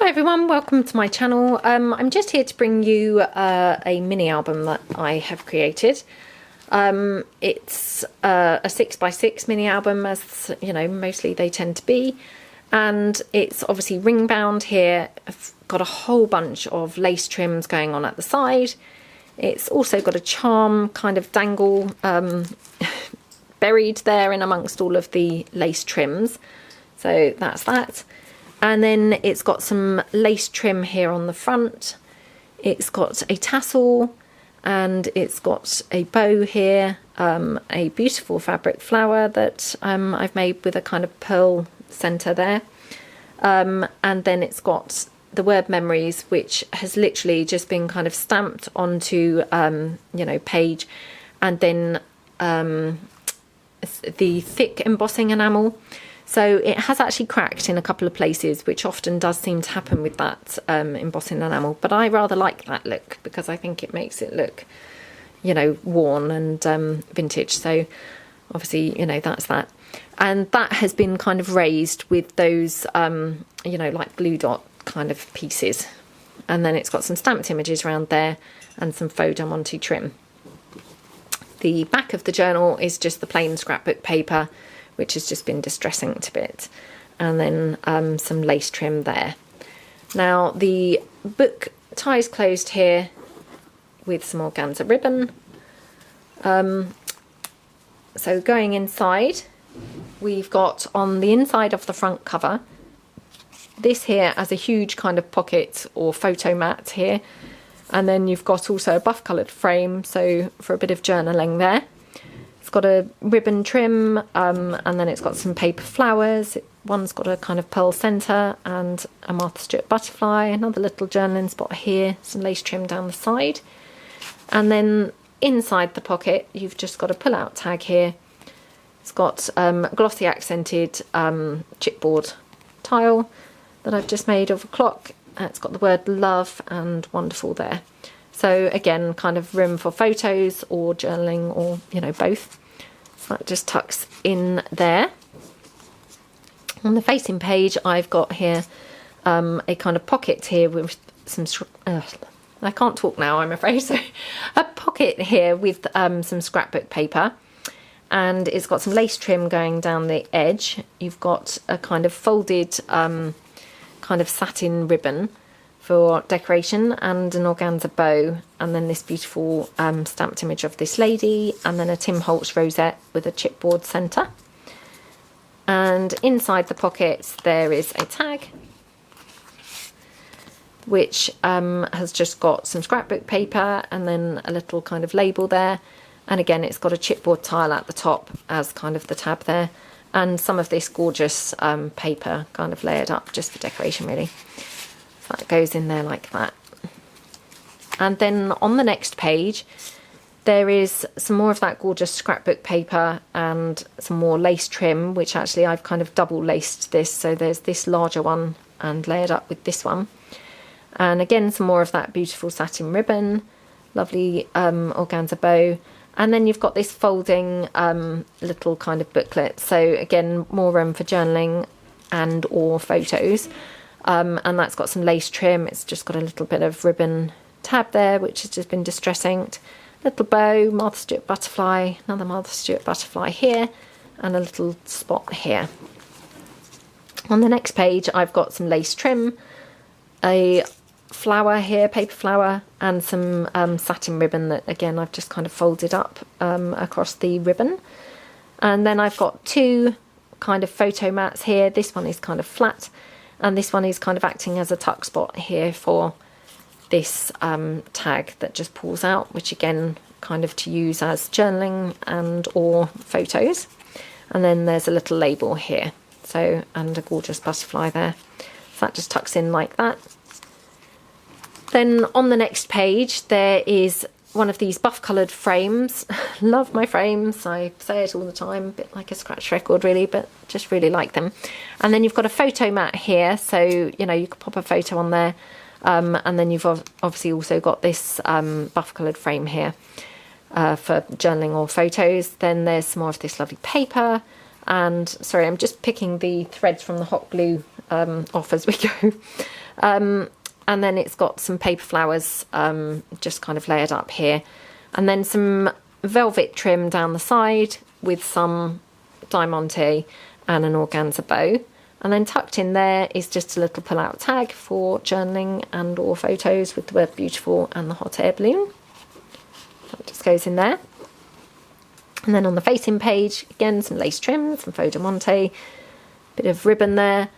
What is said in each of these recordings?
Hi everyone, welcome to my channel. I'm just here to bring you a mini album that I have created. It's a 6x6 mini album, as you know, mostly they tend to be, and it's obviously ring bound here. I've got a whole bunch of lace trims going on at the side. It's also got a charm kind of dangle buried there in amongst all of the lace trims, so that's that. And then it's got some lace trim here on the front. It's got a tassel and it's got a bow here, a beautiful fabric flower that I've made with a kind of pearl centre there. And then it's got the word memories, which has literally just been kind of stamped onto, you know, page, and then the thick embossing enamel. So it has actually cracked in a couple of places, which often does seem to happen with that embossing enamel. But I rather like that look because I think it makes it look, you know, worn and vintage. So obviously, you know, that's that. And that has been kind of raised with those, you know, like blue dot kind of pieces. And then it's got some stamped images around there and some faux diamante trim. The back of the journal is just the plain scrapbook paper, which has just been distress inked a bit, and then some lace trim there. Now the book ties closed here with some organza ribbon. So going inside, we've got on the inside of the front cover, this here as a huge kind of pocket or photo mat here, and then you've got also a buff coloured frame, so for a bit of journaling there. It's got a ribbon trim, and then it's got some paper flowers. One's got a kind of pearl centre and a Martha Stewart butterfly, another little journaling spot here, some lace trim down the side. And then inside the pocket, you've just got a pull-out tag here. It's got a glossy accented chipboard tile that I've just made of a clock. It's got the word love and wonderful there. So again, kind of room for photos or journaling, or, you know, both. So that just tucks in there. On the facing page, I've got here a kind of pocket here with some, I can't talk now, I'm afraid. So a pocket here with some scrapbook paper, and it's got some lace trim going down the edge. You've got a kind of folded kind of satin ribbon for decoration and an organza bow, and then this beautiful stamped image of this lady, and then a Tim Holtz rosette with a chipboard centre. And inside the pockets there is a tag which has just got some scrapbook paper and then a little kind of label there, and again it's got a chipboard tile at the top as kind of the tab there, and some of this gorgeous paper kind of layered up just for decoration really. That goes in there like that. And then on the next page there is some more of that gorgeous scrapbook paper and some more lace trim, which actually I've kind of double laced this, so there's this larger one and layered up with this one, and again some more of that beautiful satin ribbon, lovely organza bow, and then you've got this folding little kind of booklet, so again more room for journaling and or photos. And that's got some lace trim. It's just got a little bit of ribbon tab there, which has just been distress inked. Little bow, Martha Stewart butterfly, another Martha Stewart butterfly here, and a little spot here. On the next page, I've got some lace trim, a flower here, paper flower, and some satin ribbon that, again, I've just kind of folded up across the ribbon. And then I've got two kind of photo mats here. This one is kind of flat, and this one is kind of acting as a tuck spot here for this tag that just pulls out, which again kind of to use as journaling and or photos. And then there's a little label here, so, and a gorgeous butterfly there. So that just tucks in like that. Then on the next page there is one of these buff coloured frames. Love my frames, I say it all the time, a bit like a scratch record really, but just really like them. And then you've got a photo mat here, so you know you could pop a photo on there, and then you've obviously also got this buff coloured frame here for journaling or photos. Then there's some more of this lovely paper, and sorry, I'm just picking the threads from the hot glue off as we go. And then it's got some paper flowers just kind of layered up here. And then some velvet trim down the side with some diamante and an organza bow. And then tucked in there is just a little pull-out tag for journaling and or photos with the word beautiful and the hot air balloon. That just goes in there. And then on the facing page, again, some lace trim, some faux diamante, bit of ribbon there,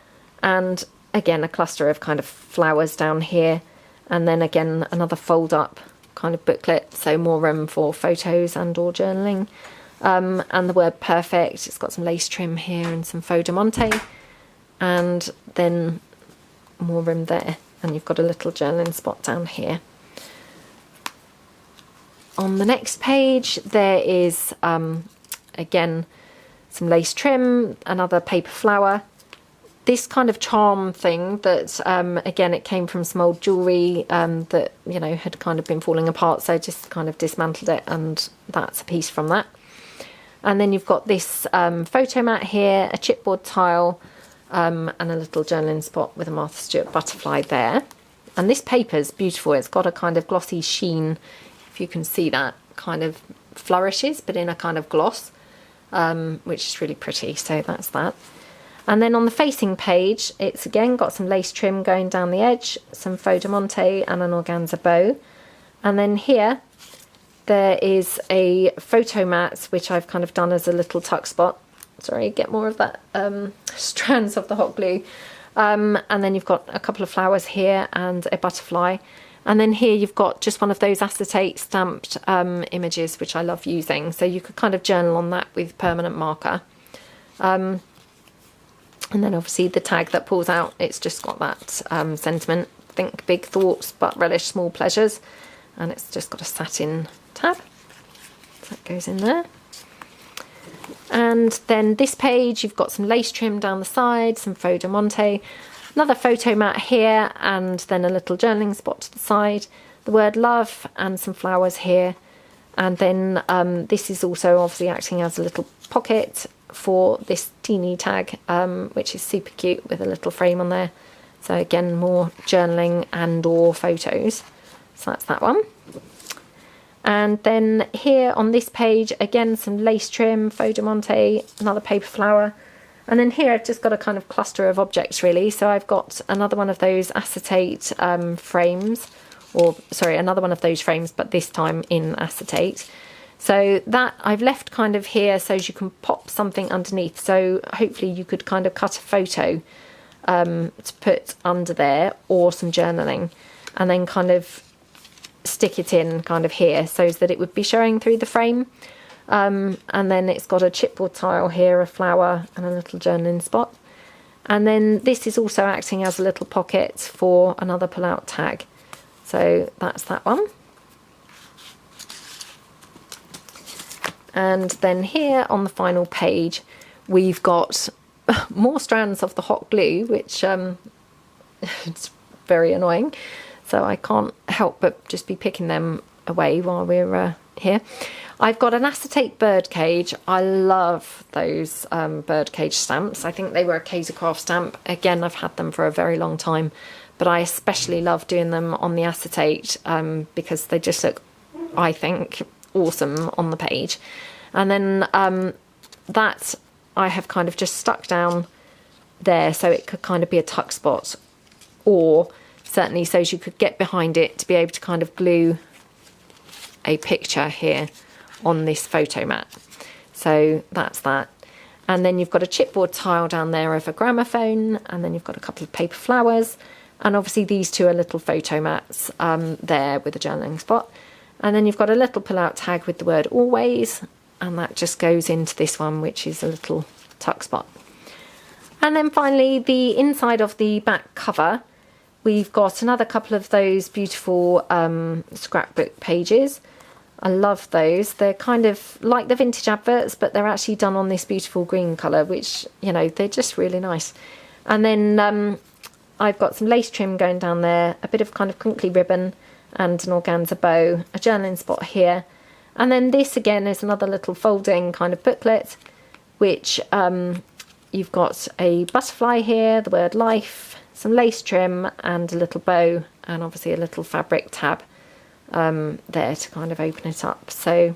and again, a cluster of kind of flowers down here. And then again, another fold up kind of booklet, so more room for photos and or journaling. And the word perfect, it's got some lace trim here and some faux diamante. And then more room there. And you've got a little journaling spot down here. On the next page, there is, again, some lace trim, another paper flower. This kind of charm thing that, again, it came from some old jewellery that, you know, had kind of been falling apart. So I just kind of dismantled it, and that's a piece from that. And then you've got this photo mat here, a chipboard tile, and a little journaling spot with a Martha Stewart butterfly there. And this paper is beautiful. It's got a kind of glossy sheen, if you can see that, kind of flourishes, but in a kind of gloss, which is really pretty. So that's that. And then on the facing page, it's again got some lace trim going down the edge, some faux diamante and an organza bow. And then here, there is a photo mat, which I've kind of done as a little tuck spot. Sorry, get more of that strands of the hot glue. And then you've got a couple of flowers here and a butterfly. And then here you've got just one of those acetate stamped images, which I love using. So you could kind of journal on that with permanent marker. And then obviously the tag that pulls out, it's just got that sentiment. Think big thoughts, but relish small pleasures. And it's just got a satin tab. So that goes in there. And then this page, you've got some lace trim down the side, some faux diamante, another photo mat here, and then a little journaling spot to the side, the word love and some flowers here. And then this is also obviously acting as a little pocket for this teeny tag, which is super cute with a little frame on there. So again, more journaling and or photos. So that's that one. And then here on this page, again, some lace trim, faux diamante, another paper flower. And then here I've just got a kind of cluster of objects really. So I've got another one of those acetate frames, or sorry, another one of those frames, but this time in acetate. So that I've left kind of here so as you can pop something underneath. So hopefully you could kind of cut a photo to put under there, or some journaling, and then kind of stick it in kind of here so that it would be showing through the frame. And then it's got a chipboard tile here, a flower and a little journaling spot. And then this is also acting as a little pocket for another pull-out tag. So that's that one. And then here on the final page, we've got more strands of the hot glue, which it's very annoying. So I can't help but just be picking them away while we're here. I've got an acetate bird cage. I love those bird cage stamps. I think they were a Kaisercraft stamp. Again, I've had them for a very long time, but I especially love doing them on the acetate because they just look, I think, awesome on the page. And then that I have kind of just stuck down there so it could kind of be a tuck spot, or certainly so as you could get behind it to be able to kind of glue a picture here on this photo mat. So that's that. And then you've got a chipboard tile down there of a gramophone, and then you've got a couple of paper flowers, and obviously these two are little photo mats there with a journaling spot. And then you've got a little pull-out tag with the word always, and that just goes into this one, which is a little tuck spot. And then finally, the inside of the back cover, we've got another couple of those beautiful scrapbook pages. I love those. They're kind of like the vintage adverts, but they're actually done on this beautiful green colour, which, you know, they're just really nice. And then I've got some lace trim going down there, a bit of kind of crinkly ribbon and an organza bow, a journaling spot here. And then this again is another little folding kind of booklet, which you've got a butterfly here, the word life, some lace trim and a little bow, and obviously a little fabric tab there to kind of open it up. So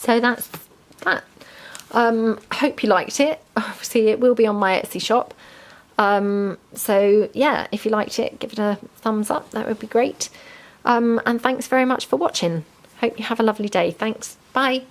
that's that. Hope you liked it. Obviously it will be on my Etsy shop. So yeah, if you liked it, give it a thumbs up, that would be great. And thanks very much for watching. Hope you have a lovely day. Thanks. Bye.